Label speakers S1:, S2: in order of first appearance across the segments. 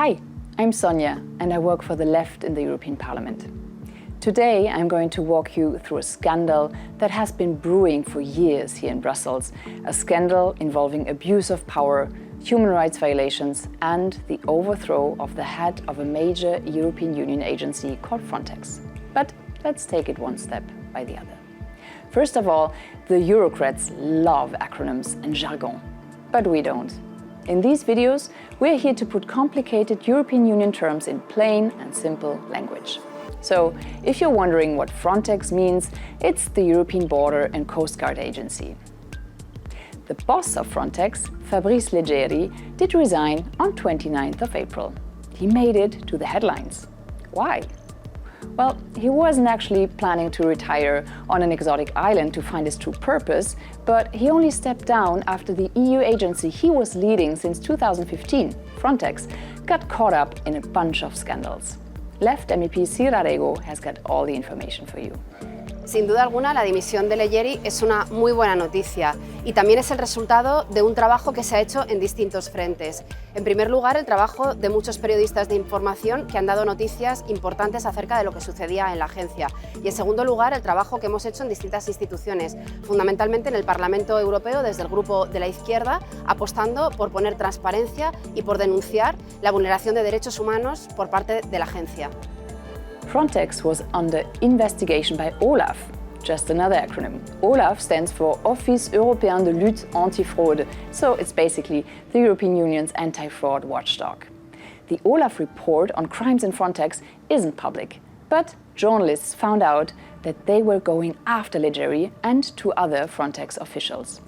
S1: Hi, I'm Sonia and I work for the left in the European Parliament. Today I'm going to walk you through a scandal that has been brewing for years here in Brussels, a scandal involving abuse of power, human rights violations and the overthrow of the head of a major European Union agency called Frontex. But let's take it one step by the other. First of all, the Eurocrats love acronyms and jargon, but we don't. In these videos, we're here to put complicated European Union terms in plain and simple language. So, if you're wondering what Frontex means, it's the European Border and Coast Guard Agency. The boss of Frontex, Fabrice Leggeri, did resign on 29th of April. He made it to the headlines. Why? Well, he wasn't actually planning to retire on an exotic island to find his true purpose, but he only stepped down after the EU agency he was leading since 2015, Frontex, got caught up in a bunch of scandals. Left MEP Sira Rego has got all the information for you.
S2: Sin duda alguna, la dimisión de Leggeri es una muy buena noticia y también es el resultado de un trabajo que se ha hecho en distintos frentes. En primer lugar, el trabajo de muchos periodistas de información que han dado noticias importantes acerca de lo que sucedía en la agencia. Y en segundo lugar, el trabajo que hemos hecho en distintas instituciones, fundamentalmente en el Parlamento Europeo desde el grupo de la izquierda, apostando por poner transparencia y por denunciar la vulneración de derechos humanos por parte de la agencia.
S1: Frontex was under investigation by OLAF, just another acronym. OLAF stands for Office Européen de Lutte Antifraude, so it's basically the European Union's anti-fraud watchdog. The OLAF report on crimes in Frontex isn't public, but journalists found out that they were going after Leggeri and two other Frontex officials.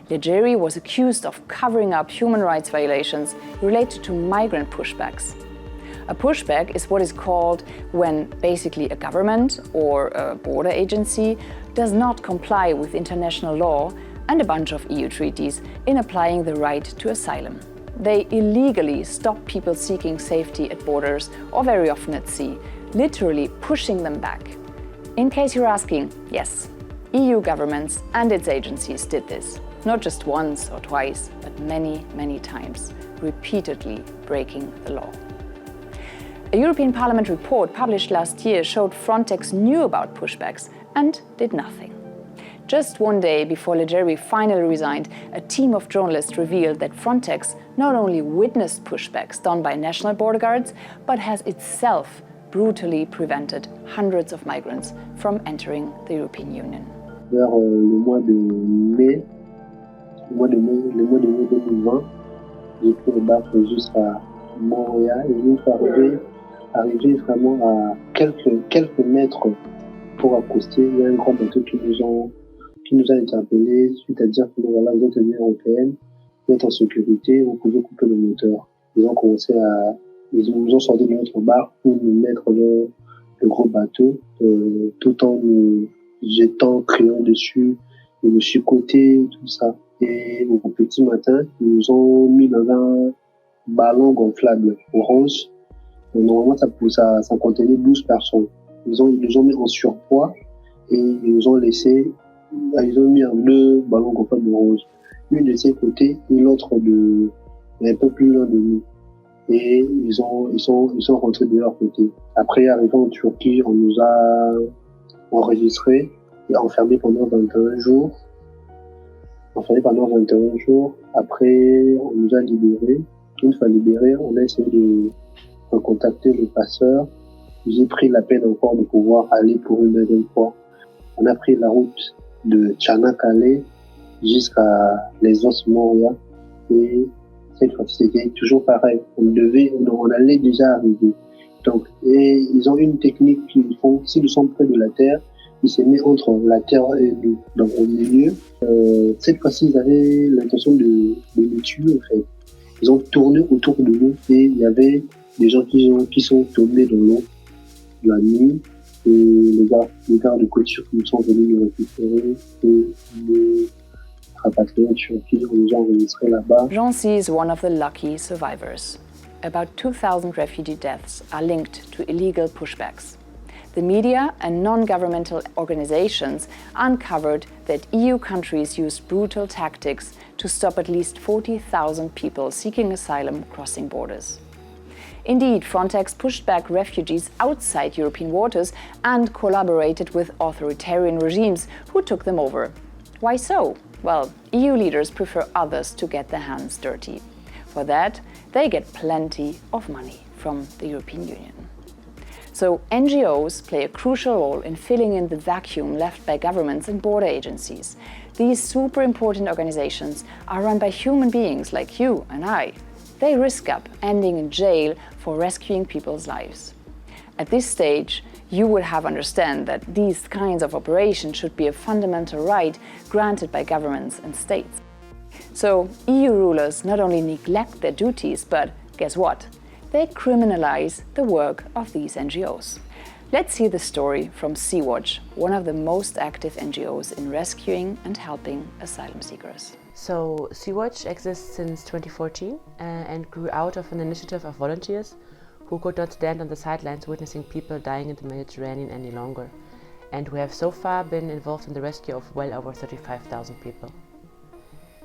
S1: Leggeri was accused of covering up human rights violations related to migrant pushbacks. A pushback is what is called when basically a government or a border agency does not comply with international law and a bunch of EU treaties in applying the right to asylum. They illegally stop people seeking safety at borders or very often at sea, literally pushing them back. In case you're asking, yes, EU governments and its agencies did this, not just once or twice, but many, many times, repeatedly breaking the law. A European Parliament report published last year showed Frontex knew about pushbacks and did nothing. Just one day before Leggeri finally resigned, a team of journalists revealed that Frontex not only witnessed pushbacks done by national border guards, but has itself brutally prevented hundreds of migrants from entering the European Union.
S3: Vers le mois de mai 2020, j'ai pris le bac jusqu'à Montréal et une fois arrivé vraiment à quelques mètres pour accoster, il y a un grand bateau qui nous a interpellés, suite à dire que voilà, vous êtes une européenne, vous êtes en sécurité, vous pouvez couper le moteur. Ils nous ont sorti de notre bar pour nous mettre dans le gros bateau, tout en nous jetant, criant dessus, et nous chicoter, tout ça. Et au petit matin, ils nous ont mis dans un ballon gonflable orange. Normalement, ça contenait 12 personnes. Ils nous ont mis en surpoids et ils nous ont mis en deux ballons gonflables orange. Une de ces côtés et l'autre un peu plus loin de nous. Et ils sont rentrés de leur côté. Après, arrivant en Turquie, on nous a enregistrés et enfermés pendant 21 jours. Après, on nous a libérés. Une fois libérés, on a essayé de contacter le passeur. J'ai pris la peine encore de pouvoir aller pour une deuxième fois. On a pris la route de Tchana-Calais jusqu'à les Os Montréal et cette fois-ci c'était toujours pareil. On allait déjà arriver. Donc, et ils ont une technique qu'ils font, s'ils sont près de la terre, ils se mettent entre la terre et nous. Donc au milieu, cette fois-ci ils avaient l'intention de nous tuer en fait. Ils ont tourné autour de nous et il y avait des gens qui sont tombés dans l'eau la nuit et les gars de couture qui sont venus nous récupérer et nous rapatrier en Turquie. On nous a enregistrés là-bas.
S1: Jean-C is one of the lucky survivors. About 2,000 refugee deaths are linked to illegal pushbacks. The media and non-governmental organizations uncovered that EU countries used brutal tactics to stop at least 40,000 people seeking asylum crossing borders. Indeed, Frontex pushed back refugees outside European waters and collaborated with authoritarian regimes who took them over. Why so? Well, EU leaders prefer others to get their hands dirty. For that, they get plenty of money from the European Union. So NGOs play a crucial role in filling in the vacuum left by governments and border agencies. These super important organizations are run by human beings like you and I. They risk up ending in jail for rescuing people's lives. At this stage, you would have understand that these kinds of operations should be a fundamental right granted by governments and states. So EU rulers not only neglect their duties, but guess what? They criminalize the work of these NGOs. Let's hear the story from Sea-Watch, one of the most active NGOs in rescuing and helping asylum seekers.
S4: So Sea-Watch exists since 2014 and grew out of an initiative of volunteers who could not stand on the sidelines witnessing people dying in the Mediterranean any longer. And we have so far been involved in the rescue of well over 35,000 people.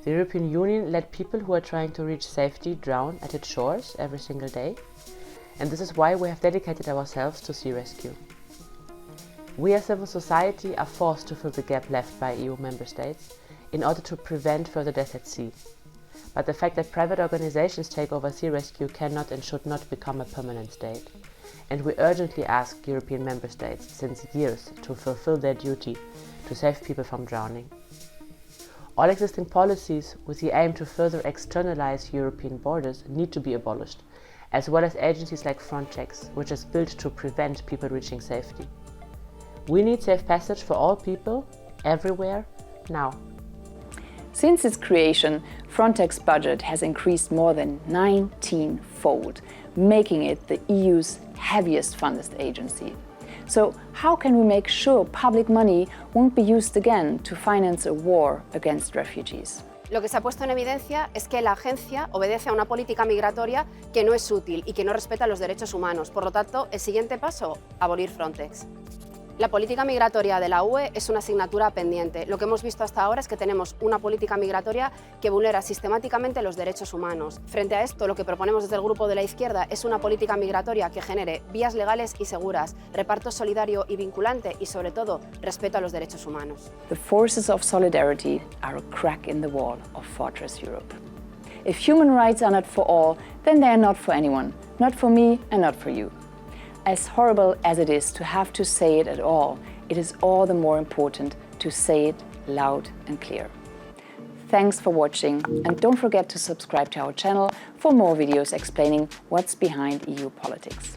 S4: The European Union let people who are trying to reach safety drown at its shores every single day. And this is why we have dedicated ourselves to sea rescue. We as civil society are forced to fill the gap left by EU member states in order to prevent further death at sea. But the fact that private organizations take over sea rescue cannot and should not become a permanent state. And we urgently ask European member states since years to fulfill their duty to save people from drowning. All existing policies with the aim to further externalize European borders need to be abolished, as well as agencies like Frontex, which is built to prevent people reaching safety. We need safe passage for all people, everywhere, now.
S1: Since its creation, Frontex budget has increased more than 19-fold, making it the EU's heaviest funded agency. So how can we make sure public money won't be used again to finance a war against refugees?
S2: Lo que se ha puesto en evidencia es que la agencia obedece a una política migratoria que no es útil y que no respeta los derechos humanos. Por lo tanto, el siguiente paso, abolir Frontex. La política migratoria de la UE es una asignatura pendiente. Lo que hemos visto hasta ahora es que tenemos una política migratoria que vulnera sistemáticamente los derechos humanos. Frente a esto, lo que proponemos desde el Grupo de la Izquierda es una política migratoria que genere vías legales y seguras, reparto solidario y vinculante y, sobre todo, respeto a los derechos humanos.
S1: The forces of solidarity are a crack in the wall of Fortress Europe. If human rights are not for all, then they are not for anyone, not for me and not for you. As horrible as it is to have to say it at all, it is all the more important to say it loud and clear. Thanks for watching, and don't forget to subscribe to our channel for more videos explaining what's behind EU politics.